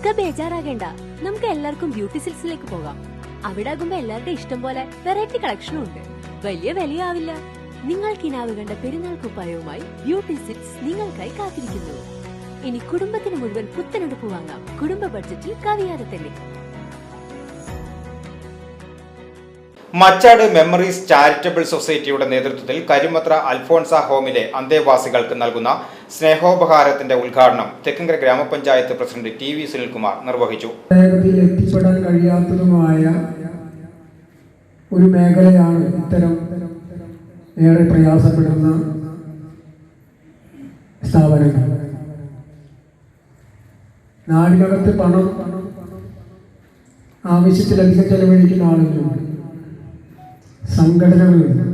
ഇക്ക ബേജാറാകേണ്ട, നമുക്ക് എല്ലാവർക്കും ബ്യൂട്ടി സിൽക്സിലേക്ക് പോകാം. അവിടെ ആകുമ്പോ എല്ലാവരുടെ ഇഷ്ടം പോലെ വെറൈറ്റി കളക്ഷനും ഉണ്ട്. വലിയ വിലയാവില്ല. നിങ്ങൾക്ക് ഇനാവ് കണ്ട പെരുന്നാൾ കുപ്പായവുമായി ബ്യൂട്ടി സിൽക്സ് നിങ്ങൾക്കായി കാത്തിരിക്കുന്നു. ഇനി കുടുംബത്തിന് മുഴുവൻ പുത്തനെടുപ്പ് വാങ്ങാം, കുടുംബ ബഡ്ജറ്റിൽ കവിയാതെ തന്നെ. മച്ചാട് മെമ്മറീസ് ചാരിറ്റബിൾ സൊസൈറ്റിയുടെ നേതൃത്വത്തിൽ കരിമത്ര അൽഫോൺസ ഹോമിലെ അന്തേവാസികൾക്ക് നൽകുന്ന സ്നേഹോപഹാരത്തിന്റെ ഉദ്ഘാടനം തെക്കങ്കര ഗ്രാമപഞ്ചായത്ത് പ്രസിഡന്റ് ടി വി സുനിൽകുമാർ നിർവഹിച്ചു. എത്തിപ്പെടാൻ കഴിയാത്തതുമായ ഒരു മേഖലയാണ് ഇത്തരം ഏറെ പ്രയാസപ്പെടുന്ന സ്ഥാപനങ്ങൾ. നാടിനകത്ത് പണം ആവശ്യത്തിലധികം ചെലവഴിക്കുന്ന ആളുകളുണ്ട്, സംഘടനകളുണ്ട്.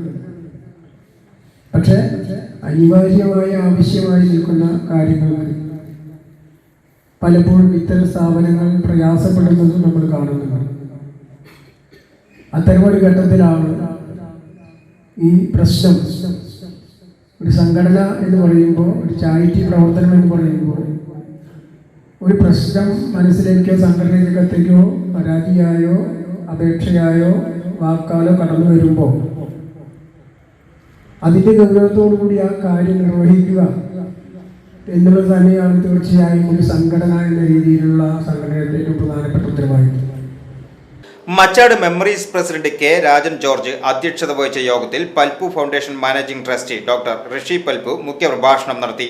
പക്ഷെ അനിവാര്യമായി ആവശ്യമായി നിൽക്കുന്ന കാര്യങ്ങൾക്ക് പലപ്പോഴും ഇത്തരം സ്ഥാപനങ്ങൾ പ്രയാസപ്പെടുന്നതും നമ്മൾ കാണുന്നുണ്ട്. അത്തരമൊരു ഘട്ടത്തിലാണ് ഈ പ്രശ്നം. ഒരു സംഘടന എന്ന് പറയുമ്പോൾ, ഒരു ചാരിറ്റി പ്രവർത്തനം എന്ന് പറയുമ്പോൾ, ഒരു പ്രശ്നം മനസ്സിലേക്കോ സംഘടനയ്ക്കത്തേക്കോ പരാതിയായോ അപേക്ഷയായോ വാക്കാലോ കടന്നു വരുമ്പോൾ അതിൻ്റെ ഗൗരവത്തോടു കൂടി ആ കാര്യം നിർവഹിക്കുക എന്നുള്ളത് തന്നെയാണ് തീർച്ചയായും ഒരു സംഘടന എന്ന രീതിയിലുള്ള സംഘടനയുടെ ഏറ്റവും പ്രധാനപ്പെട്ട ഉത്തരവാദിത്വം. Machad memories president K Rajan George അധ്യക്ഷത വഹിച്ച യോഗത്തിൽ Palpu foundation managing trustee doctor Rishi Palpu മുഖ്യപ്രഭാഷണം നടത്തി.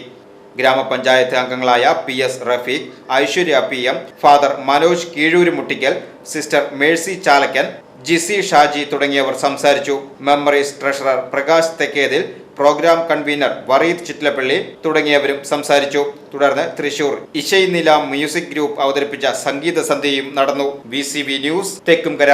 ഗ്രാമപഞ്ചായത്ത് അംഗങ്ങളായ PS Rafeeq, Aishwarya PM, father Manoj Keezhurumuttikkal, sister Mercy Chalakkan, Jisi Shaji തുടങ്ങിയവർ സംസാരിച്ചു. Memories treasurer Prakash Thekkethil, programme convener Vareed Chittilappally തുടങ്ങിയവരും സംസാരിച്ചു. തുടർന്ന് തൃശൂർ ഇശൈനില മ്യൂസിക് ഗ്രൂപ്പ് അവതരിപ്പിച്ച സംഗീത സന്ധ്യയും നടന്നു. VCV news Thekkumkara.